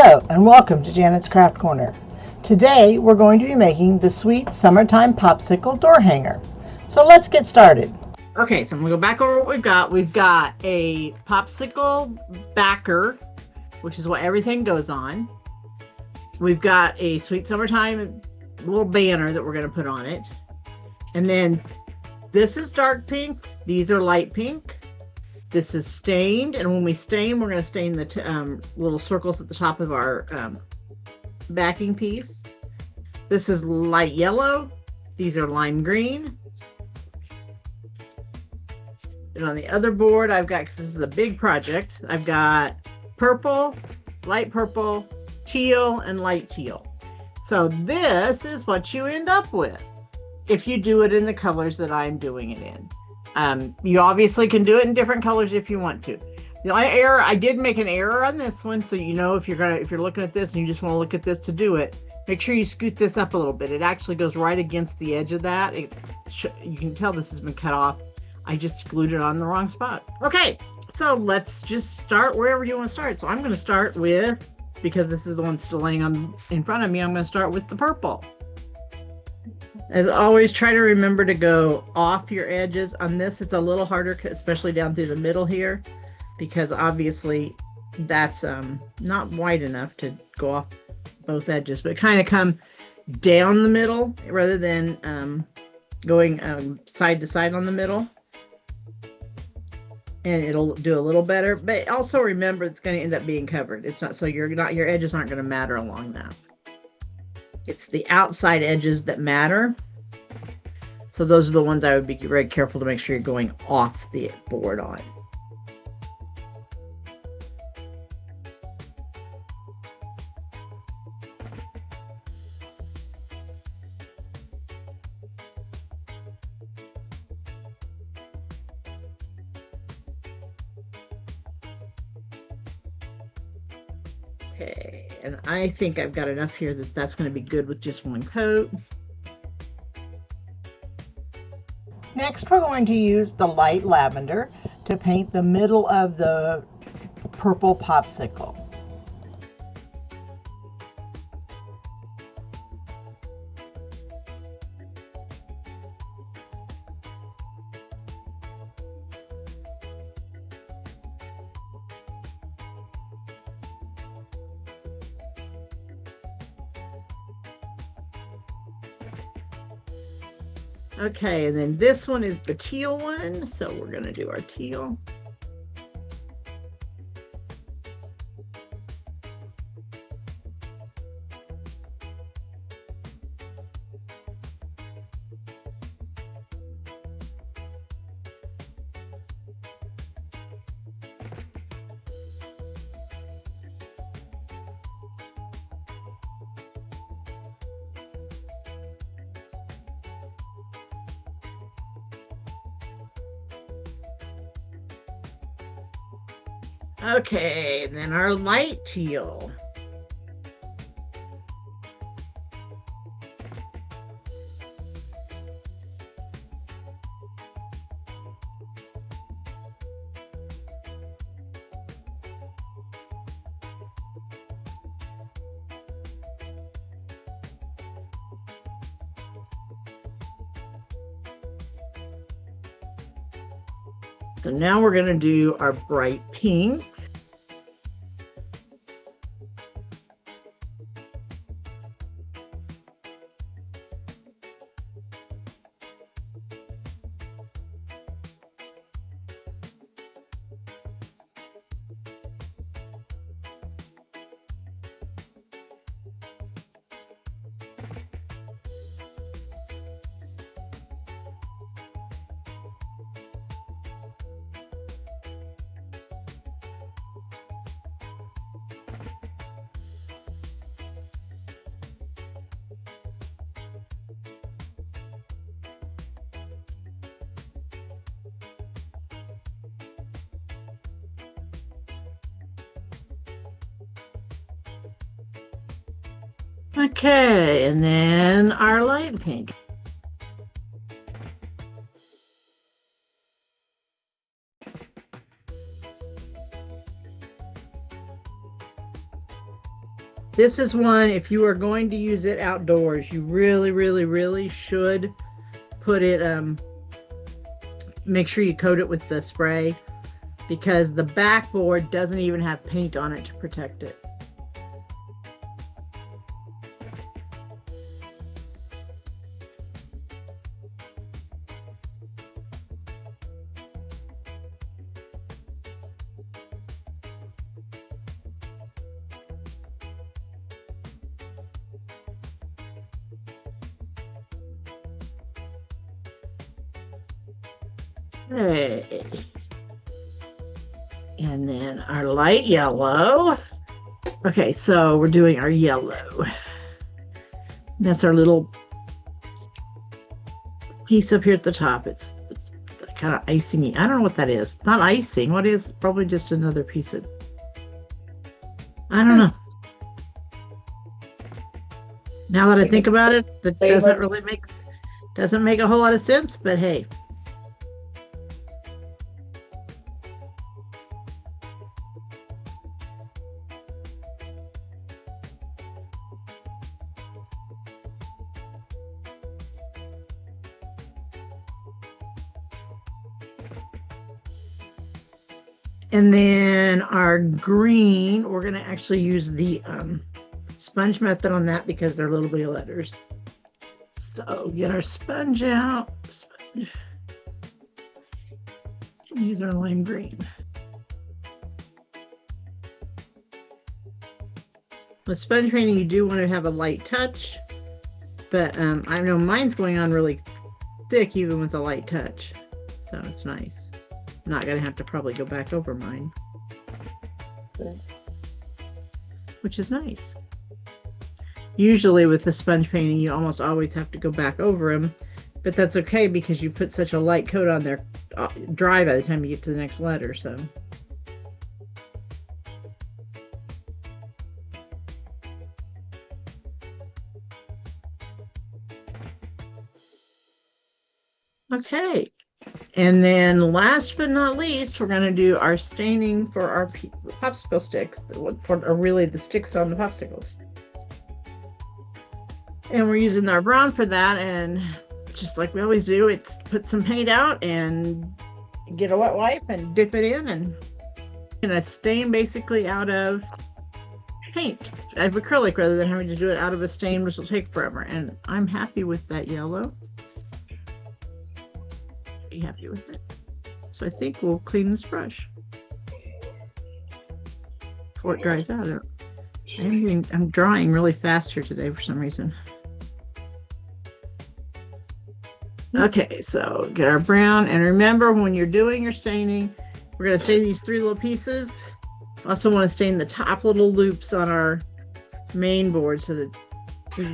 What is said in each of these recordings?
Hello and welcome to Janet's Craft Corner. Today we're going to be making the sweet summertime popsicle door hanger. So let's get started. Okay, so I'm gonna go back over what we've got. We've got a popsicle backer, which is what everything goes on. We've got a sweet summertime little banner that we're gonna put on it. And then this is dark pink. These are light pink. This is stained, and when we stain, we're going to stain the little circles at the top of our backing piece. This is light yellow. These are lime green. And on the other board, I've got, because this is a big project, I've got purple, light purple, teal, and light teal. So this is what you end up with if you do it in the colors that I'm doing it in. You obviously can do it in different colors if you want to. The only error, I did make an error on this one, so you know if you're looking at this and you just want to look at this to do it, make sure you scoot this up a little bit. It actually goes right against the edge of that. You can tell this has been cut off. I just glued it on the wrong spot. Okay, so let's just start wherever you want to start. So I'm going to start with, because this is the one still laying in front of me, I'm going to start with the purple. As always, try to remember to go off your edges. On this, it's a little harder, especially down through the middle here, because obviously that's not wide enough to go off both edges, but kind of come down the middle rather than going side to side on the middle. And it'll do a little better, but also remember it's going to end up being covered. It's not, so your edges aren't going to matter along that. It's the outside edges that matter. So those are the ones I would be very careful to make sure you're going off the board on. Okay, and I think I've got enough here that's going to be good with just one coat. Next we're going to use the light lavender to paint the middle of the purple popsicle. Okay, and then this one is the teal one, so we're going to do our teal. Okay, and then our light teal. So now we're going to do our bright pink. Okay, and then our light pink. This is one, if you are going to use it outdoors, you really, really, really should put it, make sure you coat it with the spray, because the backboard doesn't even have paint on it to protect it. Okay. And then our light yellow. Okay, so we're doing our yellow. That's our little piece up here at the top. It's kind of icing-y. I don't know what that is. Not icing. What is? Probably just another piece of, I don't know. Now that I think about it, that doesn't really make a whole lot of sense, but hey. And then our green, we're going to actually use the sponge method on that because they're little bitty letters. So get our sponge out. Sponge. Use our lime green. With sponge painting, you do want to have a light touch, but I know mine's going on really thick even with a light touch, so it's nice. I'm not going to have to probably go back over mine, which is nice. Usually with the sponge painting, you almost always have to go back over them, but that's okay because you put such a light coat on there, dry by the time you get to the next letter, so. Okay, and then last but not least, we're going to do our staining for our popsicle sticks, or really the sticks on the popsicles. And we're using our brown for that, and just like we always do, it's put some paint out and get a wet wipe and dip it in, and gonna stain basically out of paint, out of acrylic, rather than having to do it out of a stain, which will take forever. And I'm happy with that yellow. Pretty happy with it. So I think we'll clean this brush before it dries out. I'm drawing really fast here today for some reason. Okay, so get our brown, and remember when you're doing your staining, we're going to stain these 3 little pieces. Also want to stain the top little loops on our main board so that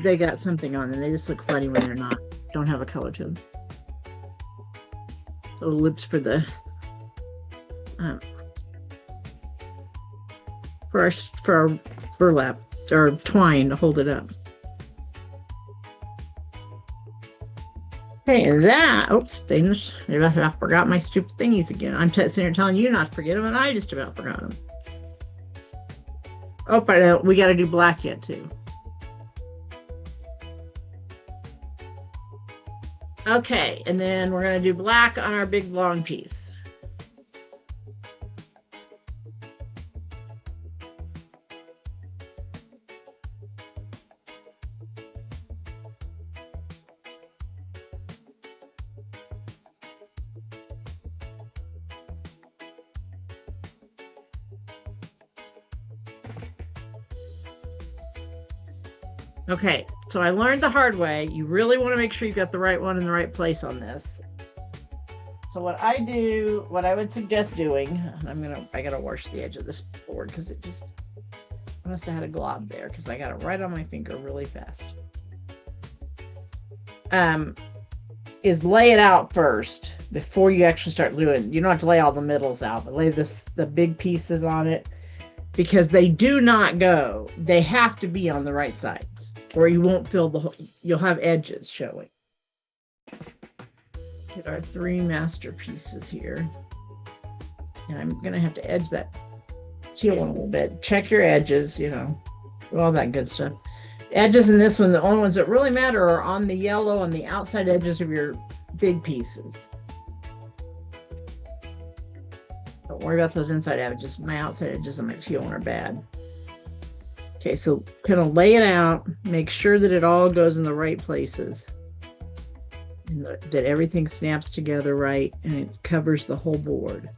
they got something on them. They just look funny when they're not, don't have a color to them. Little loops for the for our burlap or twine to hold it up. Okay, and that, oops, Danish, I forgot my stupid thingies again. I'm sitting here telling you not to forget them, and I just about forgot them. Oh, but we got to do black yet, too. Okay, and then we're going to do black on our big long piece. Okay, so I learned the hard way. You really want to make sure you've got the right one in the right place on this. So what I would suggest doing, I gotta wash the edge of this board because it just, I must have had a glob there because I got it right on my finger really fast. Is lay it out first before you actually start doing. You don't have to lay all the middles out, but lay the big pieces on it, because they do not go. They have to be on the right sides, or you won't fill you'll have edges showing. Get our 3 masterpieces here. And I'm gonna have to edge that teal one a little bit. Check your edges, you know. all that good stuff. Edges in this one, the only ones that really matter are on the yellow on the outside edges of your big pieces. Don't worry about those inside edges. My outside edges on my teal one are bad. Okay, so kind of lay it out, make sure that it all goes in the right places, and that everything snaps together right and it covers the whole board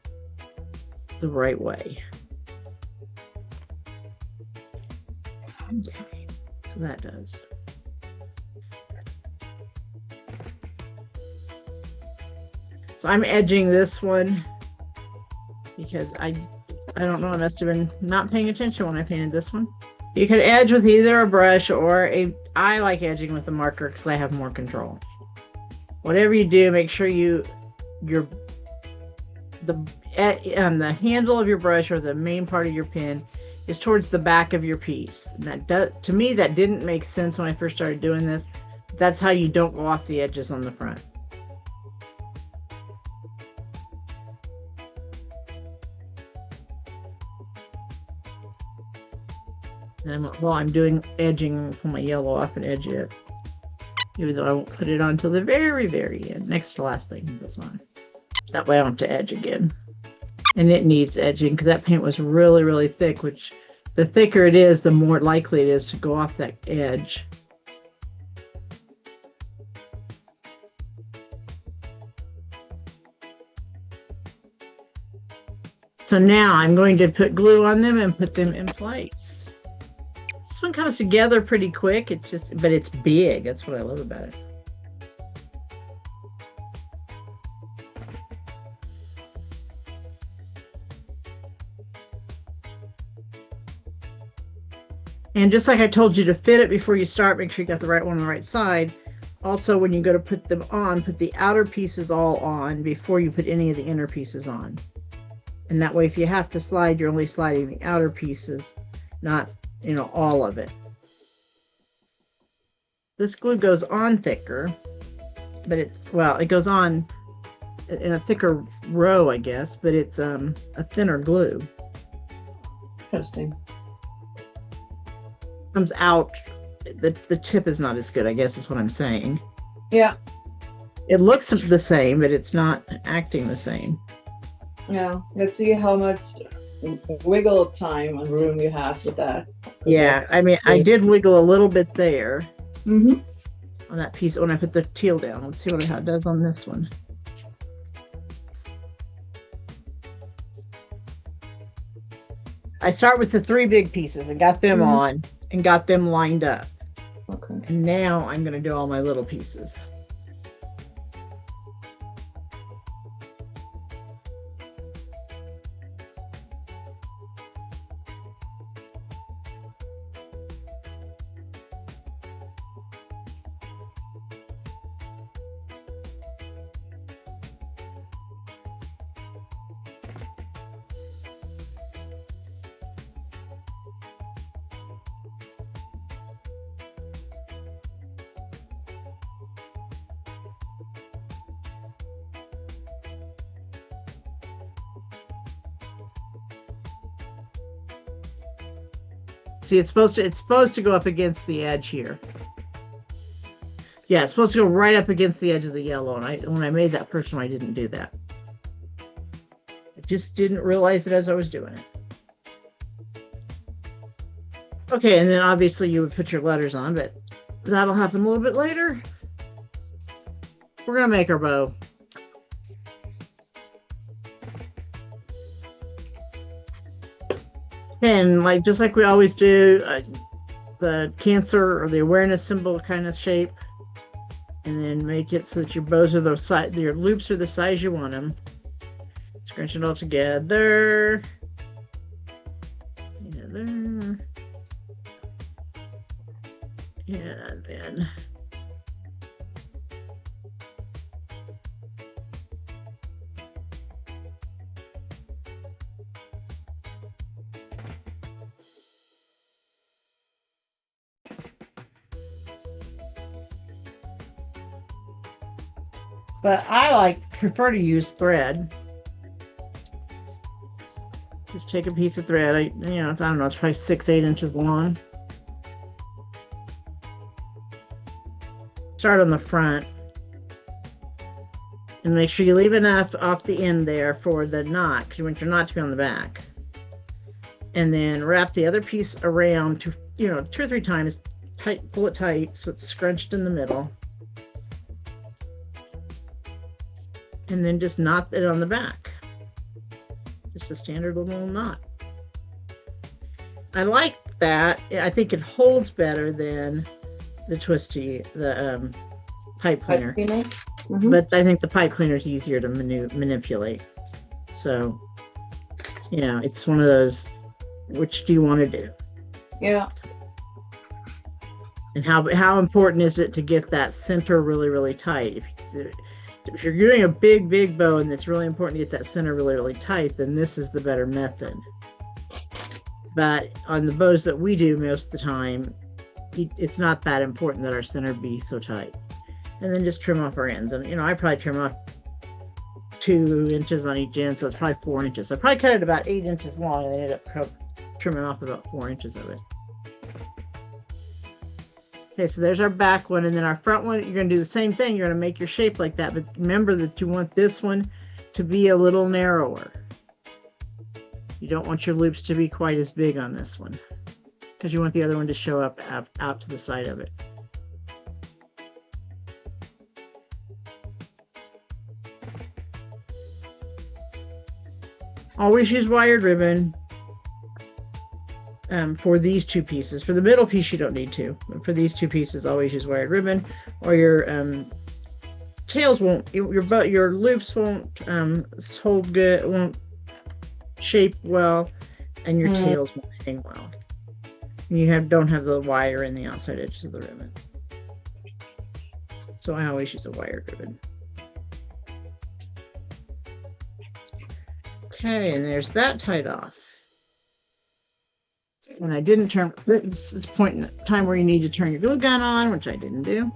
the right way. Okay, so that does. So I'm edging this one because I don't know, I must have been not paying attention when I painted this one. You could edge with either a brush or I like edging with a marker because I have more control. Whatever you do, make sure the handle of your brush or the main part of your pen is towards the back of your piece. And to me, that didn't make sense when I first started doing this. That's how you don't go off the edges on the front. And while I'm doing edging, pull my yellow off and edge it. Even though I won't put it on till the very, very end. Next to last thing goes on. That way I don't have to edge again. And it needs edging because that paint was really, really thick, which the thicker it is, the more likely it is to go off that edge. So now I'm going to put glue on them and put them in place. This one comes together pretty quick. But it's big. That's what I love about it. And just like I told you to fit it before you start, make sure you got the right one on the right side. Also, when you go to put them on, put the outer pieces all on before you put any of the inner pieces on. And that way, if you have to slide, you're only sliding the outer pieces, not, all of it. This glue goes on thicker, but it goes on in a thicker row, I guess, but it's a thinner glue. Interesting. Comes out, the tip is not as good, I guess is what I'm saying. Yeah. It looks the same, but it's not acting the same. Yeah. Let's see how much wiggle time and room you have with that. Yeah, I mean, I did wiggle a little bit there Mm-hmm. on that piece when I put the teal down. Let's see how it does on this one. I start with the 3 big pieces and got them on and got them lined up. Okay. And now I'm going to do all my little pieces. See, it's supposed to go up against the edge here. Yeah, it's supposed to go right up against the edge of the yellow. And when I made that first one, I didn't do that. I just didn't realize it as I was doing it. Okay, and then obviously you would put your letters on, but that'll happen a little bit later. We're gonna make our bow. And just like we always do, the Cancer or the awareness symbol kind of shape, and then make it so that your bows are the size, your loops are the size you want them. Scrunch it all together. And then but I prefer to use thread. Just take a piece of thread. I don't know, it's probably 6-8 inches long. start on the front. And make sure you leave enough off the end there for the knot, because you want your knot to be on the back. And then wrap the other piece around to, 2 or 3 times, pull it tight so it's scrunched in the middle. And then just knot it on the back. Just a standard little knot. I like that. I think it holds better than the twisty, the pipe cleaner. Mm-hmm. But I think the pipe cleaner is easier to manipulate. So, it's one of those, which do you want to do? Yeah. And how important is it to get that center really, really tight? If you're doing a big bow and it's really important to get that center really, really tight, then this is the better method. But on the bows that we do most of the time, it's not that important that our center be so tight. And then just trim off our ends. And, I probably trim off 2 inches on each end, so it's probably 4 inches. I probably cut it about 8 inches long and ended up trimming off about 4 inches of it. Okay, so there's our back one, and then our front one, you're going to do the same thing. You're going to make your shape like that, but remember that you want this one to be a little narrower. You don't want your loops to be quite as big on this one, because you want the other one to show up out to the side of it. Always use wired ribbon for these 2 pieces. For the middle piece, you don't need to. But for these 2 pieces, always use wired ribbon, or your tails won't, your loops won't hold good, won't shape well, and your tails won't hang well. And you don't have the wire in the outside edges of the ribbon. So I always use a wired ribbon. Okay, and there's that tied off. And I didn't turn, this is a point in time where you need to turn your glue gun on, which I didn't do.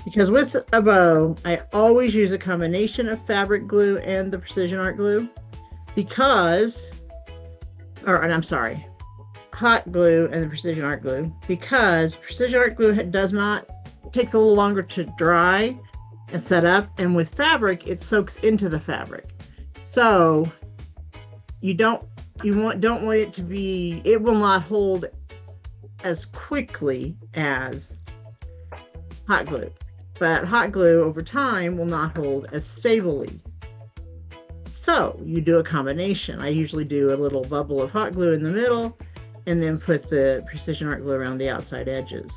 Because with a bow, I always use a combination of fabric glue and the precision art glue. Hot glue and the precision art glue. Because precision art glue takes a little longer to dry and set up. And with fabric, it soaks into the fabric. So you don't want it to be, it will not hold as quickly as hot glue. But hot glue over time will not hold as stably. So you do a combination. I usually do a little bubble of hot glue in the middle and then put the precision art glue around the outside edges.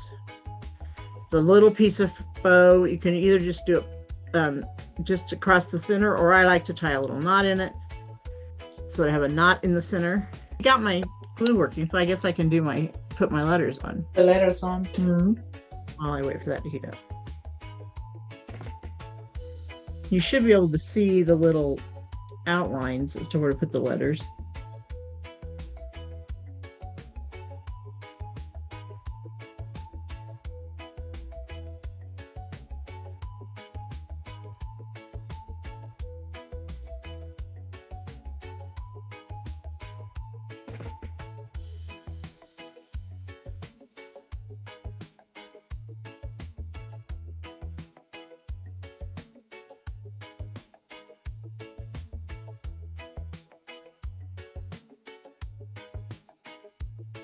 The little piece of bow, you can either just do it just across the center, or I like to tie a little knot in it. So I have a knot in the center. I got my glue working, so I guess I can put my letters on. The letters on. Mm-hmm. While I wait for that to heat up. You should be able to see the little outlines as to where to put the letters.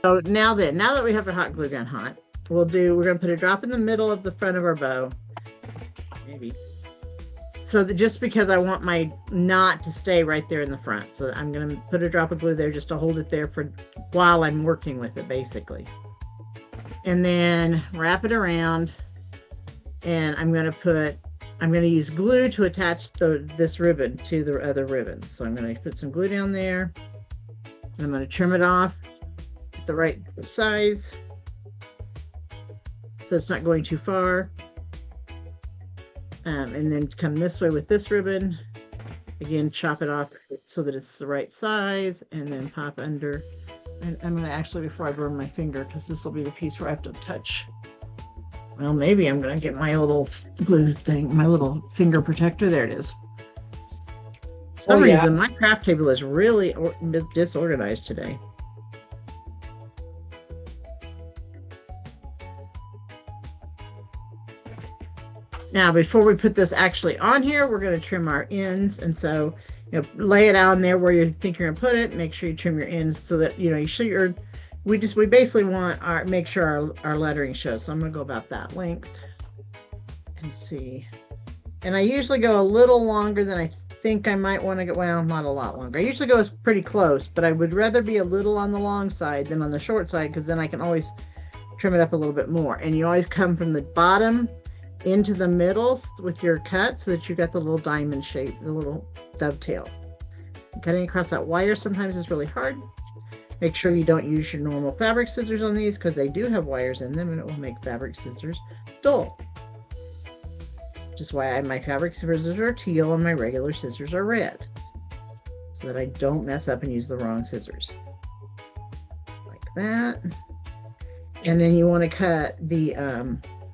So now that we have our hot glue gun hot, we're going to put a drop in the middle of the front of our bow, maybe. So that just because I want my knot to stay right there in the front. So I'm going to put a drop of glue there just to hold it there while I'm working with it, basically. And then wrap it around, and I'm going to use glue to attach this ribbon to the other ribbons. So I'm going to put some glue down there, and I'm going to trim it off the right size so it's not going too far, and then come this way with this ribbon again, chop it off so that it's the right size, and then pop under. And I'm going to actually, before I burn my finger, because this will be the piece where I have to touch, well, maybe I'm going to get my little glue thing, my little finger protector. There it is. For some reason my craft table is really disorganized today. Now, before we put this actually on here, we're going to trim our ends. And so, lay it out in there where you think you're going to put it. Make sure you trim your ends so that, you show your, we basically want make sure our lettering shows. So I'm going to go about that length and see. And I usually go a little longer than I think I might want to go. Well, not a lot longer. I usually go pretty close, but I would rather be a little on the long side than on the short side, because then I can always trim it up a little bit more. And you always come from the bottom into the middle with your cut so that you got the little diamond shape, the little dovetail. Cutting across that wire sometimes is really hard. Make sure you don't use your normal fabric scissors on these, because they do have wires in them and it will make fabric scissors dull. Which is why my fabric scissors are teal and my regular scissors are red, so that I don't mess up and use the wrong scissors. Like that. And then you want to cut the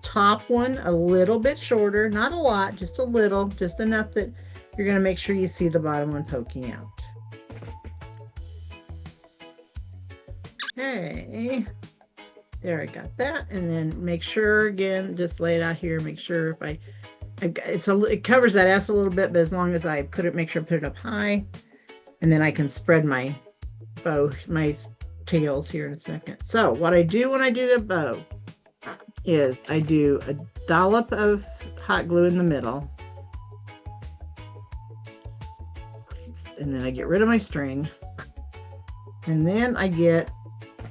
top one a little bit shorter, not a lot, just a little, just enough that you're going to make sure you see the bottom one poking out. Okay, there, I got that. And then make sure, again, just lay it out here, make sure if it covers that S a little bit, but as long as I make sure I put it up high, and then I can spread my bow, my tails here in a second. So what I do when I do the bow is I do a dollop of hot glue in the middle, and then I get rid of my string, and then I get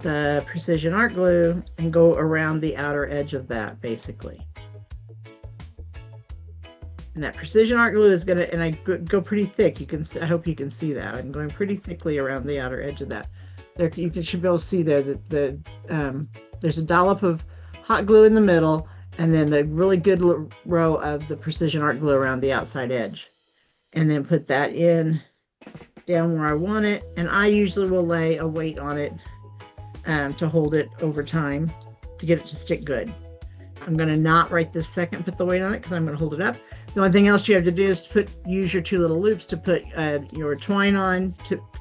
the precision art glue and go around the outer edge of that, basically. And that precision art glue is gonna, and I go pretty thick. I hope you can see that. I'm going pretty thickly around the outer edge of that. There, should be able to see there that there's a dollop of hot glue in the middle, and then a really good row of the precision art glue around the outside edge. And then put that in down where I want it. And I usually will lay a weight on it to hold it over time to get it to stick good. I'm going to not right this second put the weight on it, because I'm going to hold it up. The only thing else you have to do is use your 2 little loops to put your twine on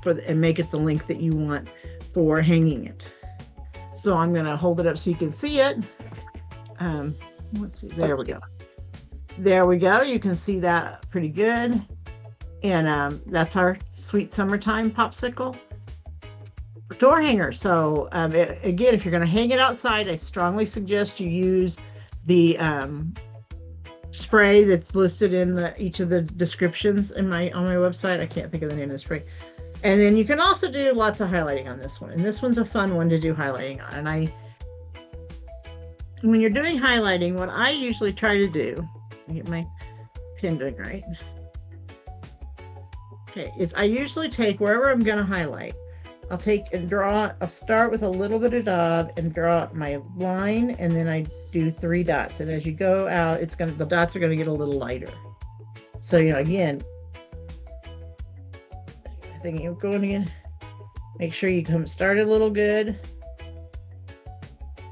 and make it the length that you want for hanging it. So I'm going to hold it up so you can see it. Let's see. There we go. There we go. You can see that pretty good. And that's our sweet summertime popsicle door hanger. So again, if you're going to hang it outside, I strongly suggest you use the spray that's listed in each of the descriptions on my website. I can't think of the name of the spray. And then you can also do lots of highlighting on this one. And this one's a fun one to do highlighting on. And when you're doing highlighting, what I usually try to do, let me get my pen doing right. Okay, is I usually take wherever I'm going to highlight, I'll take and draw, I'll start with a little bit of daub and draw my line, and then I do 3 dots. And as you go out, the dots are going to get a little lighter. So, again, I think you're going again. Make sure you start a little good,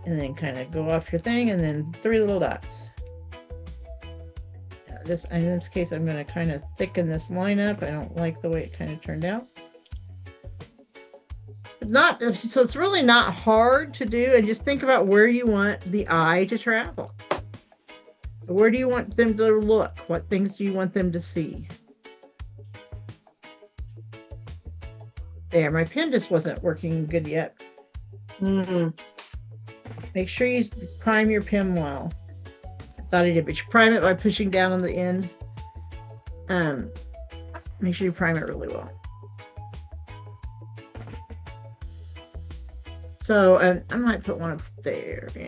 and then kind of go off your thing, and then 3 little dots. In this case, I'm going to kind of thicken this line up. I don't like the way it kind of turned out. So it's really not hard to do, and just think about where you want the eye to travel. Where do you want them to look? What things do you want them to see? There, my pen just wasn't working good yet. Make sure you prime your pen well. I thought I did, but you prime it by pushing down on the end. Make sure you prime it really well. So I might put one up there, yeah.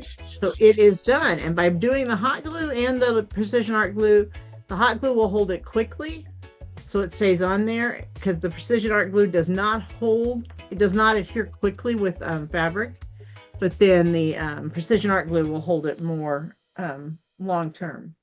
So it is done. And by doing the hot glue and the precision art glue, the hot glue will hold it quickly, so it stays on there, because the precision art glue does not adhere quickly with fabric, but then the precision art glue will hold it more long term.